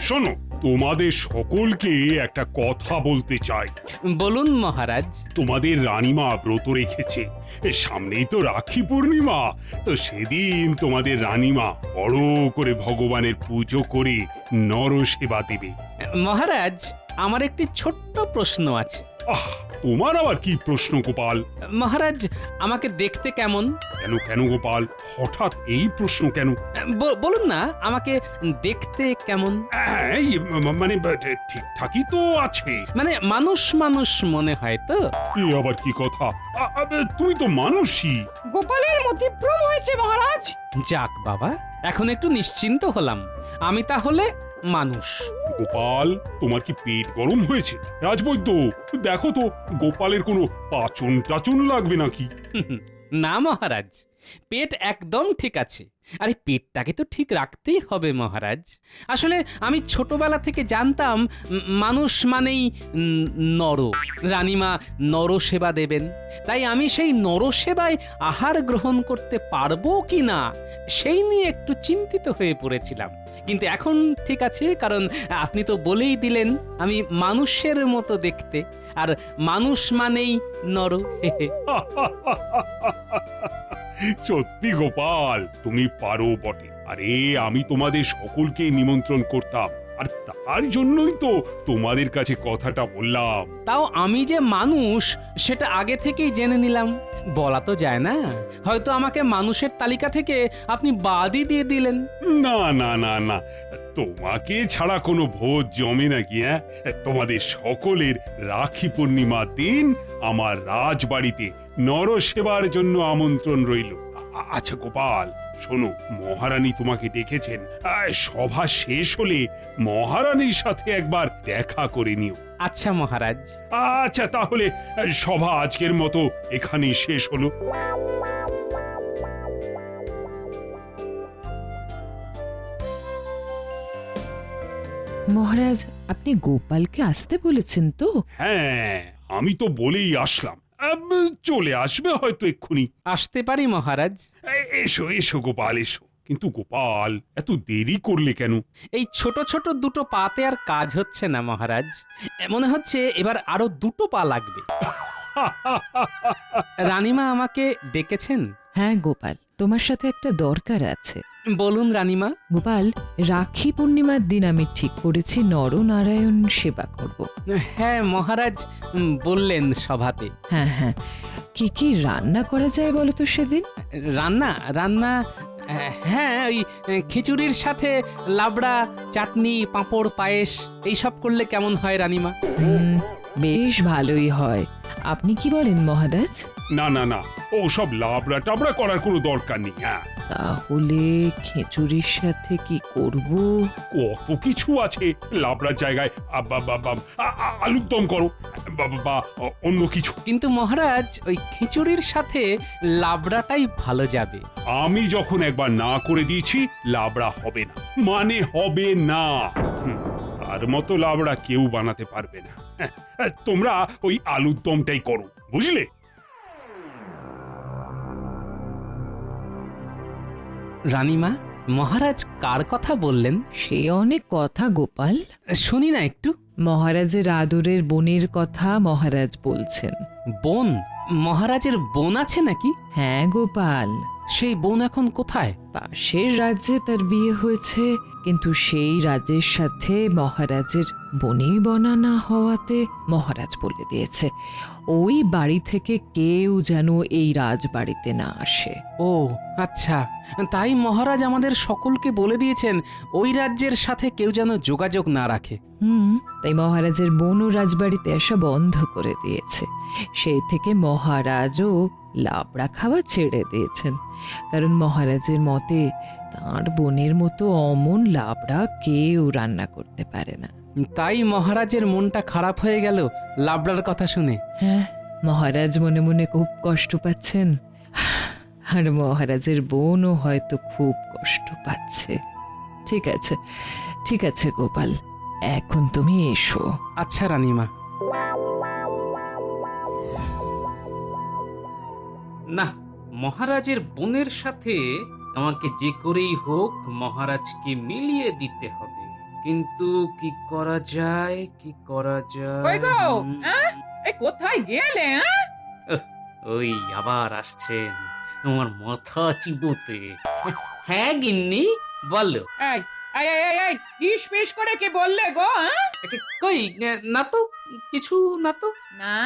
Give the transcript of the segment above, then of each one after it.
শোনো, তোমাদের সকলকে একটা কথা বলতে চাই। বলুন মহারাজ। তোমাদের রানীমা ব্রত রেখেছে, সামনেই তো রাখি পূর্ণিমা। তো সেদিন তোমাদের রানীমা বড় করে ভগবানের পুজো করে নরসেবা দেবে। মহারাজ, আমার একটি ছোট্ট প্রশ্ন আছে। আহ, তোমার আবার কি প্রশ্ন গোপাল? মহারাজ, আমাকে দেখতে কেমন? কেন কেন গোপাল, হঠাৎ এই প্রশ্ন কেন? বলুন না, আমাকে দেখতে কেমন? এই, মানে ঠিকঠাকই তো আছে। মানে মানুষ মানুষ মনে হয় তো? এ আবার কি কথা? তুমি তো মানুষই। গোপালের মতিভ্রম হয়েছে মহারাজ। যাক বাবা, এখন একটু নিশ্চিন্ত হলাম। আমি তাহলে মানুষ। গোপাল, তোমার কি পেট গরম হয়েছে? রাজবৈদ্য, দেখো তো গোপালের কোনো পাচন টাচন লাগবে নাকি? না মহারাজ, পেট একদম ঠিক আছে। আরে পেটটাকে তো ঠিক রাখতেই হবে মহারাজ। আসলে আমি ছোটবেলা থেকে জানতাম মানুষ মানেই নর, রানীমা নরসেবা দেবেন। তাই আমি সেই নরসেবায় আহার গ্রহণ করতে পারবো কি না সেই নিয়ে একটু চিন্তিত হয়ে পড়েছিলাম। কিন্তু এখন ঠিক আছে, কারণ আপনি তো বলেই দিলেন আমি মানুষের মতো দেখতে, আর মানুষ মানেই নর। সত্যি গোপাল, তুমি পারো বটে। আরে আমি তোমাদের সকলকে নিমন্ত্রণ করতাম, আর তার জন্যই তো তোমাদের কাছে কথাটা বললাম। তাও আমি যে মানুষ সেটা আগে থেকেই জেনে নিলাম। বলা তো যায় না, হয়তো আমাকে মানুষের তালিকা থেকে আপনি বাদই দিয়ে দিলেন। না না না না, তোমাকে ছাড়া কোনো ভোজ জমে নাকি? হ্যাঁ, তোমাদের সকলের রাখি পূর্ণিমার দিন আমার রাজবাড়িতে নরসেবার জন্য আমন্ত্রণ রইল। আচ্ছা গোপাল, শোনো, মহারানী তোমাকে ডেকেছেন। সভা শেষ হলে মহারানীর সাথে একবার দেখা করে নিও। আচ্ছা মহারাজ। আচ্ছা তাহলে সভা আজকের মতো এখানেই শেষ হলো। মহারাজ, আপনি গোপালকে আসতে বলেছেন তো? হ্যাঁ, আমি তো বলেই আসলাম। চলে আসবে হয়তো এক্ষুনি। আসতে পারি মহারাজ? এসো এসো গোপাল, এসো। কিন্তু গোপাল, এত দেরি করলে কেন? এই ছোট ছোট দুটো পাতে আর কাজ হচ্ছে না মহারাজ। মনে হচ্ছে এবার আরো দুটো পা লাগবে। রানীমা আমাকে ডেকেছেন? হ্যাঁ গোপাল, তোমার সাথে একটা দরকার আছে। বলুন রানীমা। গোপাল, রাখি পূর্ণিমার দিন আমি ঠিক করেছি নরনারায়ণ সেবা করব। হ্যাঁ মহারাজ, বললেন সভাতে। হ্যাঁ হ্যাঁ, কি কি রান্না করা যায় বলো তো সেদিন? রান্না রান্না হ্যাঁ, ওই খিচুড়ির সাথে লাবড়া, চাটনি, পাঁপড়, পায়েস এইসব করলে কেমন হয় রানীমা? বেশ ভালোই হয়। আপনি কি বলেন মহারাজ? না না না, ও সব লাবড়া টাবড়া করার কোনো দরকার নেই। হ্যাঁ, তাহলে খিচুড়ির সাথে কি করব? কত কিছু আছে। লাবড়ার জায়গায় আলুর দম করো, বা অন্য কিছু। কিন্তু মহারাজ, ওই খিচুড়ির সাথে লাবড়াটাই ভালো যাবে। আমি যখন একবার না করে দিয়েছি, লাবড়া হবে না মানে হবে না। তার মতো লাবড়া কেউ বানাতে পারবে না। তোমরা ওই আলুর দমটাই করো, বুঝলে? রানীমা, মহারাজ কার কথা বললেন? সে অনেক কথা গোপাল। শুনি না একটু। মহারাজের আদরের বোনের কথা মহারাজ বলছেন। বোন? মহারাজের বোন আছে নাকি? হ্যাঁ গোপাল, সেই বোন এখন কোথায়? পাশের রাজ্যে তার বিয়ে হয়েছে, কিন্তু সেই রাজ্যের সাথে মহারাজের বনেই বনা না হওয়াতে মহারাজ বলে দিয়েছে ওই বাড়ি থেকে কেউ যেন এই রাজবাড়িতে না আসে। ও আচ্ছা, তাই মহারাজ আমাদের সকলকে বলে দিয়েছেন ওই রাজ্যের সাথে কেউ যেন যোগাযোগ না রাখে। তাই মহারাজের বোনও রাজবাড়িতে আসা বন্ধ করে দিয়েছে। সেই থেকে মহারাজও লাবড়া খাওয়া ছেড়ে দিয়েছেন, কারণ মহারাজের মতে তার বোনের মতো অমন লাবড়া কেউ রান্না করতে পারে না। তাই মহারাজের মনটা খারাপ হয়ে গেল লাবড়ার কথা শুনে। হ্যাঁ, মহারাজ মনে মনে খুব কষ্ট পাচ্ছেন, আর মহারাজের বোনও হয়তো খুব কষ্ট পাচ্ছে। ঠিক আছে, ঠিক আছে গোপাল, এখন তুমি এসো। আচ্ছা রানীমা। না, মহারাজের বোনের সাথে আমাকে যে করেই হোক মহারাজকে মিলিয়ে দিতে হবে। কিন্তু কি করা যায়, কি করা কই গো যায়? হ্যাঁ? এই কোথায় গেলে হ্যাঁ? ওই আবার আসছেন আমার মাথা চিবোতে। হ্যাঁ গিন্নি, বলো। এই এই এই এই, এই ফিস ফিস করে কি বললে গো হ্যাঁ? কই না তো, কিছু না তো। না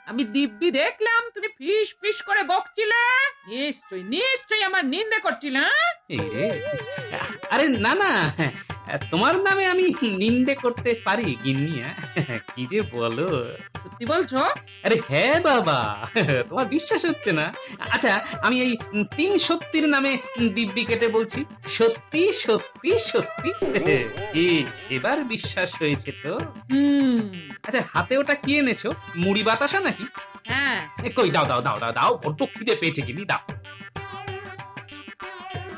আমি দিব্যি দেখলাম তুমি ফিস ফিস করে বকছিলে। নিশ্চয়ই নিশ্চয়ই আমার নিন্দে করছিলে হ্যাঁ? এই রে, আরে না না, তোমার নামে আমি নিন্দে করতে পারি গিন্নি? কি যে বলো। সত্যি বলছো? আরে হ্যাঁ বাবা, তোমার বিশ্বাস হচ্ছে না? আচ্ছা, আমি এই 3 সত্যির নামে দিব্যি কেটে বলছি, সত্যি সত্যি সত্যি। কি, এবার বিশ্বাস হয়েছে তো? হুম আচ্ছা, হাতে ওটা কি এনেছো? মুড়ি বাতাসা নাকি? হ্যাঁ কই দাও দাও দাও দাও দাও, বড্ড খিদে পেয়েছে গিন্নি, দাও।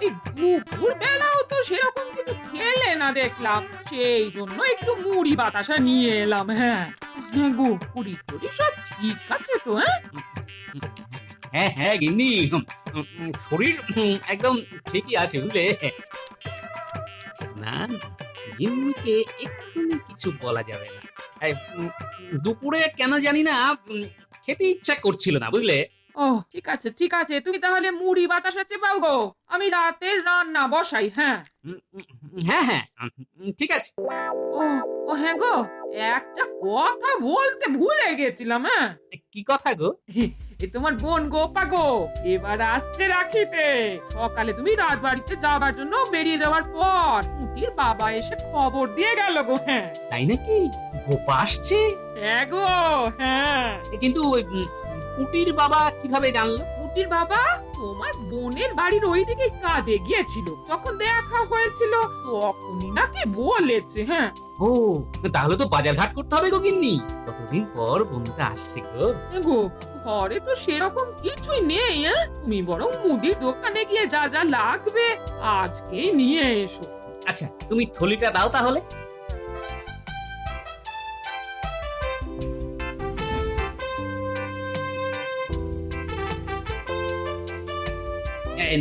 এই দুপুর বেলাও তো সেরকম কিছু খেলে না দেখলাম, সেই জন্য একটু মুড়ি বাতাসা নিয়ে এলাম। হ্যাঁ হ্যাঁ গো, পুরি টুরি সব ঠিক আছে তো হ্যাঁ? হ্যাঁ হ্যাঁ গিন্নি, শরীর একদম ঠিকই আছে বুঝলে। না না, গিন্নিকে এক্ষুনি কিছু বলা যাবে না। এই, দুপুরে কেন জানি না খেতে ইচ্ছা করছিল না বুঝলে। ও ঠিক আছে, তুমি তাহলে মুড়ি বাতাসা চেপাও গো, আমি রাতের রান্না বসাই। হ্যাঁ হ্যাঁ হ্যাঁ, ঠিক আছে। ও ও হ্যাঁ গো, একটা কথা বলতে ভুলে গেছিলাম। হ্যাঁ কি কথা গো? এই তোমার বোন গোপা গো এবার আসছে রাখিতে। সকালে তুমি রাজবাড়িতে যাবার জন্য বেরিয়ে যাওয়ার পর পুটির বাবা এসে খবর দিয়ে গেল গো। হ্যাঁ তাই নাকি? গোপা আসছে? হ্যাঁ গো হ্যাঁ। কিন্তু ওই পুটির বাবা কিভাবে জানলো? পুটির বাবা তোমার বোনের বাড়ির ওইদিকে কাজে গিয়েছিল, তখন দেখা হয়েছিল, তখনই নাকি বলেছে। হ্যাঁ ও, তাহলে তো বাজার ঘাট করতে হবে গো গিন্নি, কতদিন পর বোনটা আসছে গো। গো ঘরে তো সেরকম কিছুই নেই। হ্যাঁ তুমি বরং মুদির দোকানে গিয়ে যা যা লাগবে আজকেই নিয়ে এসো। আচ্ছা, তুমি থলিটা দাও তাহলে।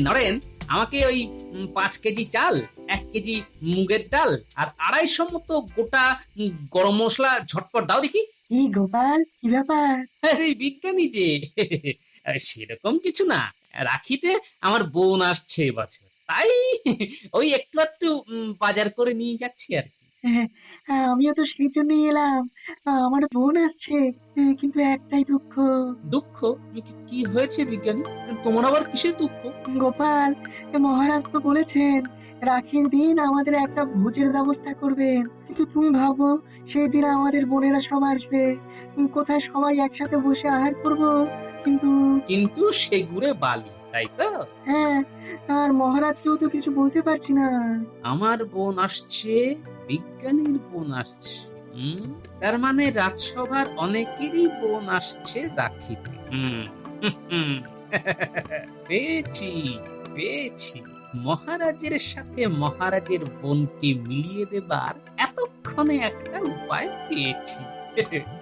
নরেন, আমাকে ওই 5 কেজি চাল, 1 কেজি মুগের ডাল আর 250 মতো গোটা গরম মশলা ঝটপট দাও দেখি। কি গোপাল, কি ব্যাপার? আরে বিজ্ঞানী যে, সেরকম কিছু না, রাখিতে আমার বোন আসছে এবছর, তাই ওই একটু একটু বাজার করে নিয়ে যাচ্ছি আর কি। আমিও তো সেই জন্যই এলাম। আমার বোন আসছে, কিন্তু একটাই দুঃখ। দুঃখ? কি হয়েছে বিজ্ঞানী? তোমার আবার কিসের দুঃখ? গোপাল, মহারাজ তো বলেছেন রাখির দিন আমাদের একটা ভোজের ব্যবস্থা করবেন, কিন্তু তুমি ভাবো সেই দিন আমাদের বোনেরা সব আসবে, কোথায় সবাই একসাথে বসে আহার করব। কিন্তু কিন্তু সে গুড়ে বালি, তাই তো? হ্যাঁ, আর মহারাজকেও তো কিছু বলতে পারছি না। আমার বোন আসছে, বিজ্ঞানীর বোন আসছে, তার মানে রাজসভার অনেকেরই বোন আসছে রাখিতে। পেয়েছি পেয়েছি, মহারাজের সাথে মহারাজের বোনকে মিলিয়ে দেবার এতক্ষণে একটা উপায় পেয়েছি।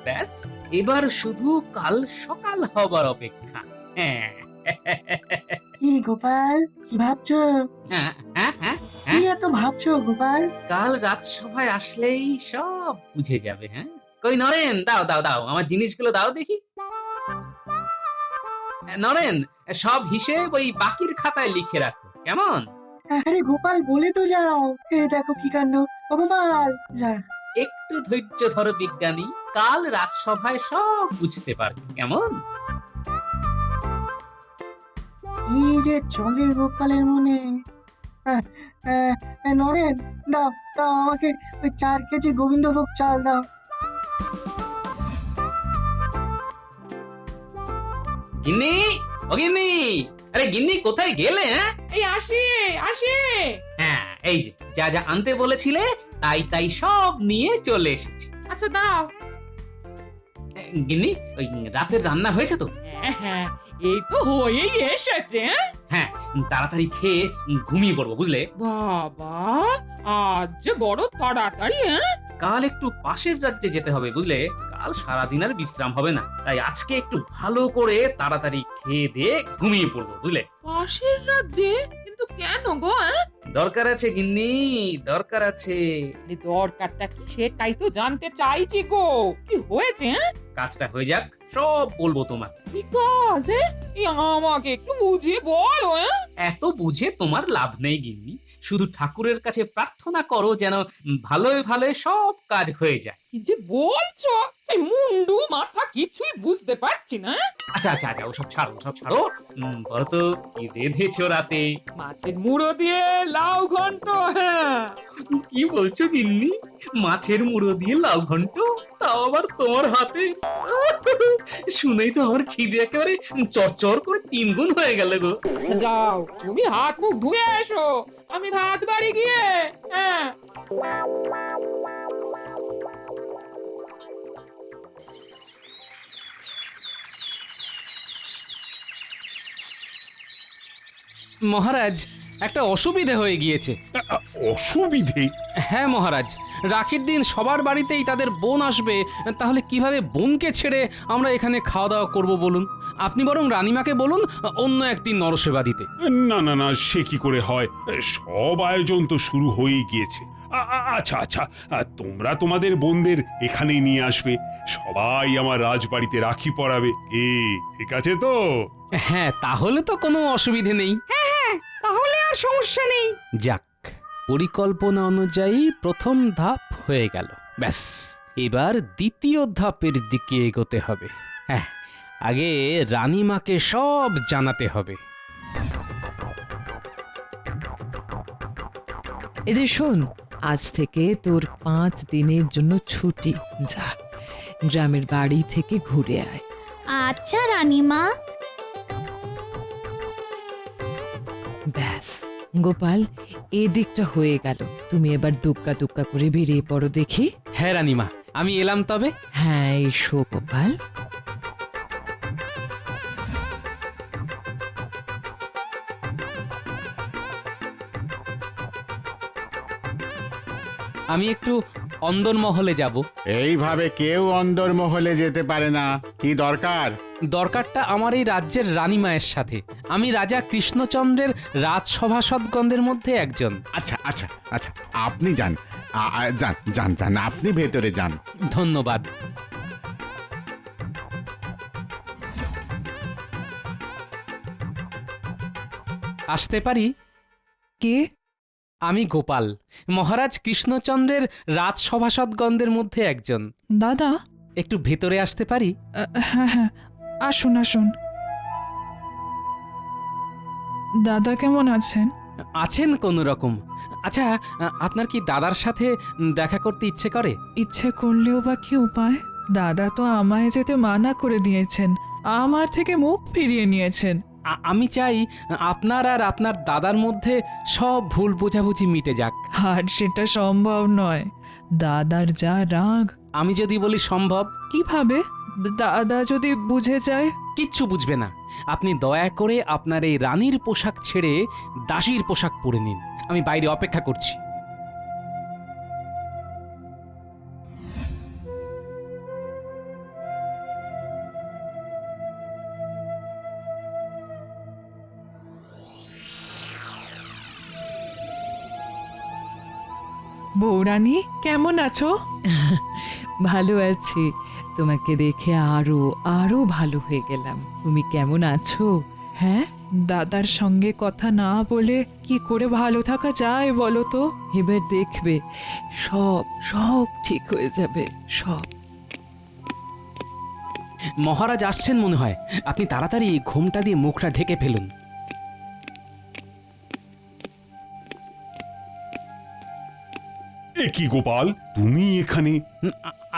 ব্যাস, এবার শুধু কাল সকাল হবার অপেক্ষা। হ্যাঁ কি গোপাল, কি ভাবছো? হ্যাঁ হ্যাঁ হ্যাঁ, কি এত ভাবছো গোপাল? কাল রাজসভায় আসলেই সব বুঝে যাবে। হ্যাঁ, কই নরেন, দাও দাও দাও, আমার জিনিসগুলো দাও দেখি। নরেন, সব হিসেব ওই বাকির খাতায় লিখে রাখো, কেমন? আরে গোপাল, বলে তো যাও। দেখো কি কাণ্ড। ও গোপাল, যা। একটু ধৈর্য ধরো বিজ্ঞানী, কাল রাজসভায় সব বুঝতে পারবে, কেমন? কি যে চলে গোপালের মনে। আহ, নরেন, দাও দাও আমাকে ওই 4 কেজি গোবিন্দভোগ চাল দাও। গিন্নি, ও গিন্নি, আরে গিন্নি কোথায় গেলে? হ্যাঁ এই আসি আসি। হ্যাঁ, এই যে যা যা আনতে বলেছিলে তাই তাই সব নিয়ে চলে এসেছি। আচ্ছা দাও। গিন্নি, ওই রাতের রান্না হয়েছে তো? হ্যাঁ হ্যাঁ, এই তো হয়েই এসেছে। হ্যাঁ, তাড়াতাড়ি খেয়ে ঘুমিয়ে পড়বো বুঝলে। বাবা, আজ যে বড় তাড়াতাড়ি। হ্যাঁ কাল একটু পাশের রাজ্যে যেতে হবে বুঝলে, কাল সারাদিন আর বিশ্রাম হবে না, তাই আজকে একটু ভালো করে তাড়াতাড়ি খেয়ে দিয়ে ঘুমিয়ে পড়বো বুঝলে। পাশের রাজ্যে? কিন্তু কিন্তু কেন গো? দরকার আছে গিন্নি, দরকার আছে। দরকারটা কি সেটাই তো জানতে চাইছি গো। কি হয়েছে? কাজটা হয়ে যাক, সব বলবো তোমার। কি কাজ? আমাকে একটু বুঝিয়ে বলো। এত বুঝে তোমার লাভ নেই গিন্নি, শুধু ঠাকুরের কাছে প্রার্থনা করো যেন ভালোই ভালোই সব কাজ হয়ে যায়। কি যে বলছো, সেই মুন্ডু মাথা কিছুই বুঝতে পারছি না। আচ্ছা আচ্ছা আচ্ছা, ওসব ছাড়ো, ওসব ছাড়ো। বলো তো কি রেঁধেছো রাতে? মাছের মুড়ো দিয়ে লাউ ঘন্ট। হ্যাঁ, কি বলছো গিন্নি? মাছের মুড়ো দিয়ে লাউ ঘন্ট, তাও আবার তোমার হাতে? শুনেই তো আমার খিদে একেবারে চরচর করে 3 গুণ হয়ে গেল গো। আচ্ছা, যাও তুমি হাত মুখ ধুয়ে এসো, আমি ভাত বাড়ি গিয়ে। হ্যাঁ, মহারাজ, একটা অসুবিধে হয়ে গিয়েছে। অসুবিধে? হ্যাঁ মহারাজ, রাখির দিন সবার বাড়িতেই তাদের বোন আসবে, তাহলে কিভাবে বোনকে ছেড়ে আমরা এখানে খাওয়া দাওয়া করব বলুন? আপনি বরং রানীমাকে বলুন অন্য একদিন নরসেবা দিতে। না না না, সে কি করে হয়? সব আয়োজন তো শুরু হয়েই গিয়েছে। আচ্ছা আচ্ছা, তোমরা তোমাদের বোনদের এখানেই নিয়ে আসবে, সবাই আমার রাজবাড়িতে রাখি পরাবে। কি ঠিক আছে তো? হ্যাঁ, তাহলে তো কোনো অসুবিধে নেই। তাহলে আর সমস্যা নেই। যাক, পরিকল্পনা অনুযায়ী প্রথম ধাপ হয়ে গেল। ব্যাস, এবার দ্বিতীয় ধাপের দিকে এগোতে হবে। হ্যাঁ, আগে রানীমাকে সব জানাতে হবে। এই যে শোন, আজ থেকে তোর 5 দিনের জন্য ছুটি। যা, গ্রামের বাড়ি থেকে ঘুরে আয়। আচ্ছা রানীমা। ব্যাস গোপাল, এদিকটা হয়ে গেল। তুমি এবার দুক্কা দুক্কা করে বেরিয়ে পড়ো দেখি। হ্যাঁ রানীমা, আমি এলাম তবে। হ্যাঁ, এসো গোপাল। আমি একটু অন্দরমহলে যাব। এইভাবে কেউ অন্দরমহলে যেতে পারে না। কি দরকার? দরকারটা আমার এই রাজ্যের রানীমায়ের সাথে। আমি রাজা কৃষ্ণচন্দ্রের রাজসভাসদগণদের মধ্যে একজন। আচ্ছা আচ্ছা আচ্ছা, আপনি যান, যান যান যান, আপনি ভেতরে যান। ধন্যবাদ। আসতে পারি? কে? আমি গোপাল, মহারাজ কৃষ্ণচন্দ্রের রাজসভাসদগণদের মধ্যে একজন। দাদা? একটু ভেতরে আসতে পারি? হ্যাঁ হ্যাঁ, আসুন আসুন। দাদা কেমন আছেন? আছেন কোনো রকম। আচ্ছা, আপনার কি দাদার সাথে দেখা করতে ইচ্ছে করে? ইচ্ছে করলেও বা কি উপায়? দাদা তো আমায় যেতে মানা করে দিয়েছেন, আমার থেকে মুখ ফিরিয়ে নিয়েছেন। আমি চাই আপনার আর আপনার দাদার মধ্যে সব ভুল বোঝাবুঝি মিটে যাক। আর সেটা সম্ভব নয়। দাদার যা রাগ। আমি যদি বলি সম্ভব? কিভাবে? দাদা যদি বুঝে যায়? কিচ্ছু বুঝবে না। আপনি দয়া করে আপনার এই রানীর পোশাক ছেড়ে দাসীর পোশাক পরে নিন। আমি বাইরে অপেক্ষা করছি। বৌরানী কেমন আছো? ভালো আছি। তোমাকে দেখে আরো আরো ভালো হয়ে গেলাম। তুমি কেমন আছো? হ্যাঁ, দাদার সঙ্গে কথা না বলে কি করে ভালো থাকা যায় বলো তো? এবার দেখবে সব সব ঠিক হয়ে যাবে, সব। মহারাজ আসছেন মনে হয়। আপনি তাড়াতাড়ি ঘোমটা দিয়ে মুখটা ঢেকে ফেলুন। এ কি গোপাল, তুমি এখানে?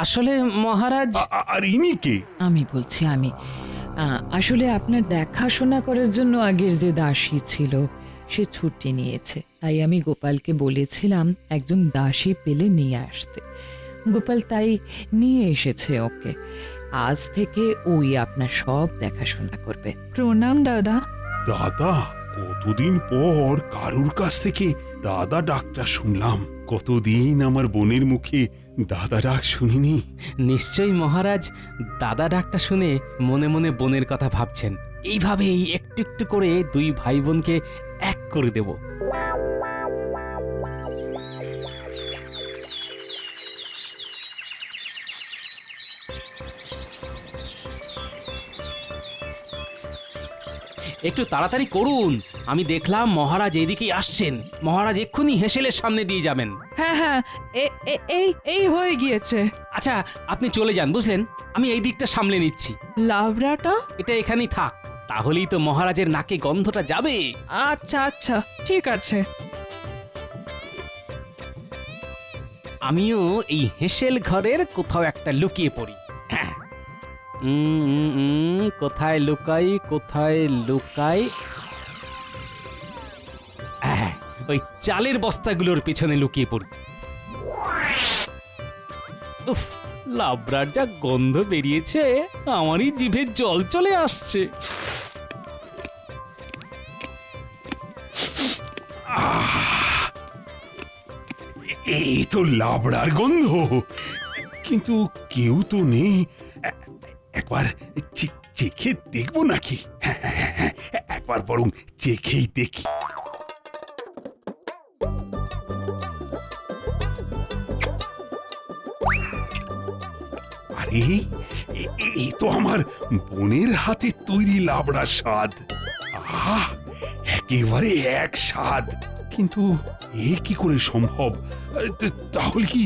আসলে মহারাজ, আর ইনি কে? আমি বলছি, আমি আসলে আপনার দেখাশোনা করার জন্য আগের যে দাসী ছিল সে ছুটি নিয়েছে, তাই আমি গোপালকে বলেছিলাম একজন দাসী পেলে নিয়ে আসতে। গোপাল তাই নিয়ে এসেছে ওকে। আজ থেকে ওই আপনার সব দেখাশোনা করবে। প্রণাম দাদা। দাদা? কতদিন পর কারুর কাছ থেকে দাদা ডাকটা শুনলাম। কতদিন আমার বোনের মুখে দাদা ডাক শুনিনি। নিশ্চয়ই মহারাজ দাদা ডাকটা শুনে মনে মনে বোনের কথা ভাবছেন। এইভাবেই একটু একটু করে দুই ভাই বোনকে এক করে দেব। একটু তাড়াতাড়ি করুন, আমি দেখলাম মহারাজ এদিকেই আসছেন। মহারাজ এক্ষুনি হেসেলের সামনে দিয়ে যাবেন। হ্যাঁ হ্যাঁ, এই এই হয়ে গিয়েছে। আচ্ছা, আপনি চলে যান, বুঝলেন? আমি এই দিকটা সামলে নিচ্ছি। লাবড়াটা? এটা এখানেই থাক, তাহলেই তো মহারাজের নাকে গন্ধটা যাবে। আচ্ছা আচ্ছা, ঠিক আছে। আমিও এই হেসেল ঘরের কোথাও একটা লুকিয়ে পড়ি। হ্যাঁ। কোথায় লুকাই, কোথায় লুকাই? হ্যাঁ, ওই চালের বস্তাগুলোর পিছনে লুকিয়ে পড়ি। উফ, লাবড়ার যা গন্ধ বেরিয়েছে, আমারই জিভে জল চলে আসছে। এই তো লাবড়ার গন্ধ, কিন্তু কেউ তো নেই। একবার চেখে দেখবো নাকি? হ্যাঁ, একবার বরং চেখেই দেখি। আরে, এই তো আমার বোনের হাতে তৈরি লাবড়ার স্বাদ। আহ, একেবারে এক স্বাদ। কিন্তু এ কি করে সম্ভব? তাহলে কি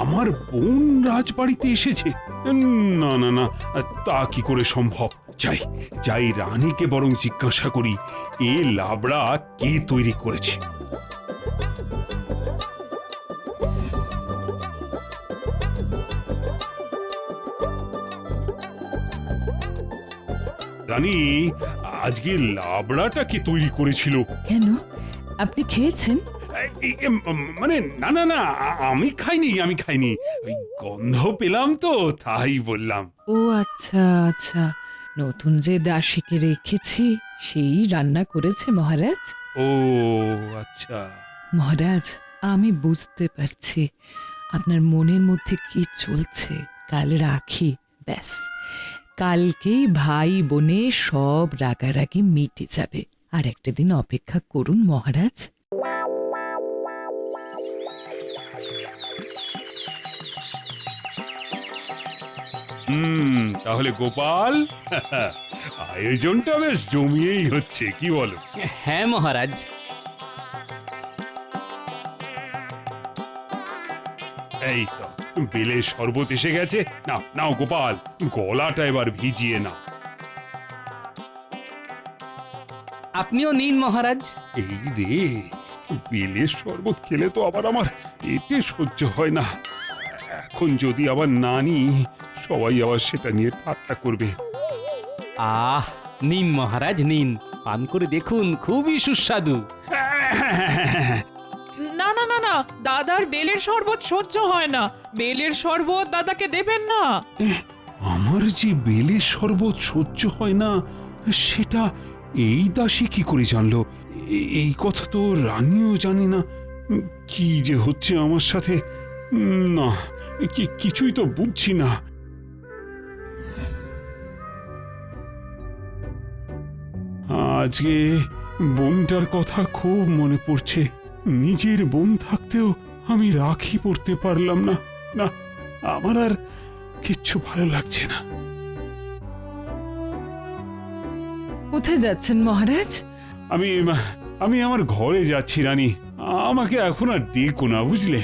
আমার বোন রাজবাড়িতে এসেছে? না না না, তা কি করে সম্ভব? যাই রানীকে বরং জিজ্ঞাসা করি, এ লাবড়া কে তৈরি করেছে। রানী, আজকে লাবড়াটা কে তৈরি করেছিল? কেন, আপনি খেয়েছেন? মানে না না না, আমি খাইনি। ওই গন্ধ পেলাম তো, তাই বললাম। ও আচ্ছা আচ্ছা, নতুন যে দাসীকে রেখেছি সেই রান্না করেছে মহারাজ। ও আচ্ছা। মহারাজ, আমি বুঝতে পারছি আপনার মনের মধ্যে কি চলছে। কাল রাখি, ব্যাস কালকেই ভাই বোনে সব রাগারাগি মিটে যাবে। আর একটা দিন অপেক্ষা করুন মহারাজ। তাহলে গোপাল, আয়োজনটা বেশ জমিয়েই হচ্ছে, কি বলো? হ্যাঁ মহারাজ। এই তো বেলের শরবত এসে গেছে। নাও গোপাল, গলাটা এবার ভিজিয়ে নাও। আপনিও নিন মহারাজ। এই রে, বেলের শরবত খেলে তো আবার আমার পেটে সহ্য হয় না। এখন যদি আবার না নিই, সবাই আবার সেটা নিয়ে ঠাট্টা করবে। আহ, নিন মহারাজ নিন, পান করে দেখুন, খুবই সুস্বাদু। না না না না, দাদার বেলের শরবত সহ্য হয় না। বেলের শরবত দাদাকে দেবেন না। আমার যে বেলের শরবত সহ্য হয় না, সেটা এই দাসী কি করে জানলো? এই কথা তো রানীও জানি না। কি যে হচ্ছে আমার সাথে, না কিছুই তো বুঝছি না। আজকে বোনটার কথা খুব মনে পড়ছে। নিজের বোন থাকতেও আমি রাখি পরতে পারলাম না। না, আমার আর কিচ্ছু ভালো লাগছে না। কোথায় যাচ্ছেন মহারাজ? আমি আমার ঘরে যাচ্ছি রানী। আমাকে এখন আর ডেকো না, বুঝলে?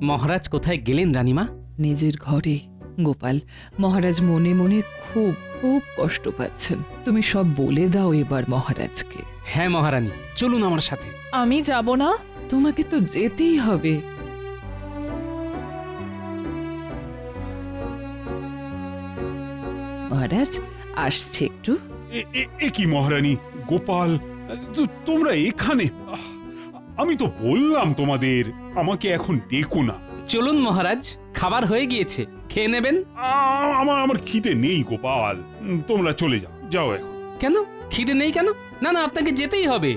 মহারাজ কোথায় গেলেন রানীমা? নিজের ঘরে। গোপাল, মহারাজ মনে মনে খুব খুব কষ্ট পাচ্ছেন। তুমি সব বলে দাও এবার মহারাজকে। হ্যাঁ মহারানী, চলুন আমার সাথে। আমি যাব না। তোমাকে তো যেতেই হবে। মহারাজ আসছে একটু। এ কি মহারানী, গোপাল, তোমরা এখানে? আমি তো বললাম তোমাদের আমাকে এখন ডেকো না। চলুন মহারাজ, খাবার হয়ে গিয়েছে, খেয়ে নেবেন। আমার খিদে নেই গোপাল, তোমরা চলে যাও এখন। কেন খিদে নেই কেন? না না, আপনাকে যেতেই হবে।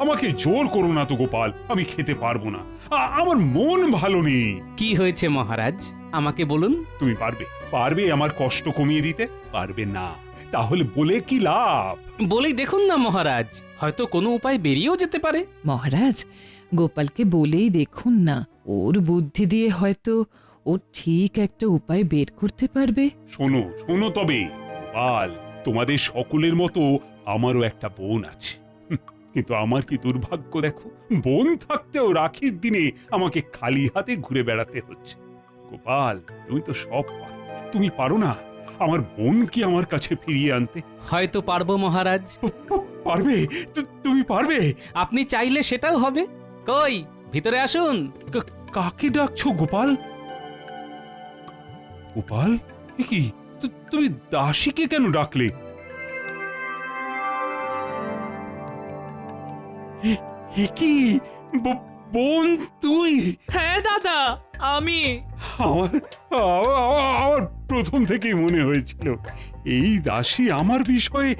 আমাকে জোর করো না তো গোপাল, আমি খেতে পারবো না। আমার মন ভালো নেই। কি হয়েছে মহারাজ, আমাকে বলুন। তুমি পারবে পারবে আমার কষ্ট কমিয়ে দিতে? পারবে না, তাহলে বলে কি লাভ? বলেই দেখুন না মহারাজ, হয়তো কোনো উপায় বেরিয়েও যেতে পারে। মহারাজ, গোপালকে বলেই দেখুন না, ওর বুদ্ধি দিয়ে হয়তো ও ঠিক একটা উপায় বের করতে পারবে। শোনো শোনো তবে গোপাল, তোমাদের সকলের মতো আমারও একটা বোন আছে, কিন্তু আমার কি দুর্ভাগ্য দেখো, বোন থাকতেও রাখির দিনে আমাকে খালি হাতে ঘুরে বেড়াতে হচ্ছে। গোপাল, তুমি তো সব পারো, তুমি পারো না আমার বোনকে আমার কাছে ফিরিয়ে আনতে? হয়তো পারবো মহারাজ। পারবে? তুমি পারবে? আপনি চাইলে সেটাও হবে। কই, ভিতরে আসুন। কাকে ডাকছো গোপাল? গোপাল, এ কি তুমি দাসীকে কেন ডাকলে? এ কি বোন তুই? হ্যাঁ দাদা, আমি। আমার আমার প্রথম থেকেই মনে হয়েছিল এই দাসী আমার বিষয়ে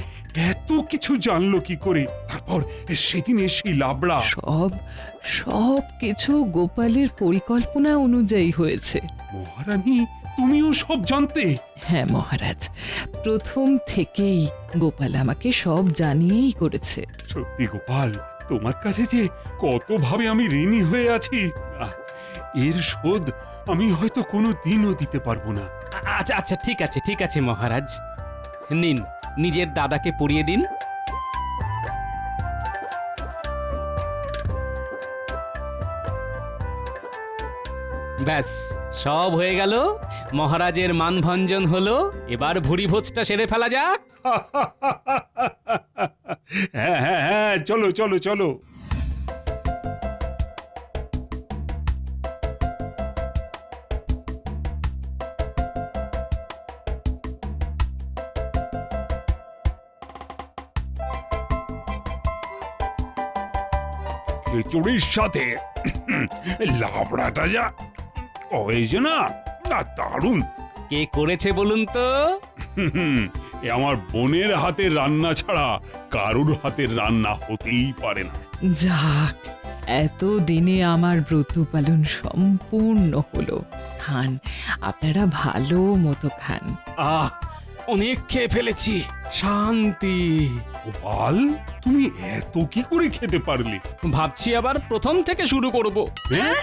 এত কিছু জানলো কি করে। তারপর সেদিন সেই লাবড়া। সব সব কিছু গোপালের পরিকল্পনা অনুযায়ী হয়েছে। মহারানী, তুমিও সব জানতে? হ্যাঁ মহারাজ, প্রথম থেকেই গোপাল আমাকে সব জানিয়েই করেছে। সত্যি গোপাল, তোমার কাছে যে কতভাবে আমি ঋণী হয়ে আছি, এর শোধ আমি হয়তো কোনো দিনও দিতে পারবো না। আচ্ছা আচ্ছা, ঠিক আছে ঠিক আছে মহারাজ, নিন নিজের দাদাকে পরিয়ে দিন। ব্যাস, সব হয়ে গেল। মহারাজের মানভঞ্জন হলো, এবার ভুরি ভোজটা সেরে ফেলা যাক। হ্যাঁ হ্যাঁ হ্যাঁ, চলো চলো চলো। খিচুড়ির সাথে লাবড়াটা যা হয়েছে না, দারুণ। কে করেছে বলুন তো? এ আমার বোনের হাতের রান্না ছাড়া কারুর হাতের রান্না হতেই পারে না। যাক, এত দিনে আমার ব্রত পালন সম্পূর্ণ হলো। খান, আপনারা ভালো মতো খান। আহ, অনেক খেয়ে ফেলেছি, শান্তি। গোপাল, তুমি এত কি করে খেতে পারলে? ভাবছি আবার প্রথম থেকে শুরু করব। হ্যাঁ?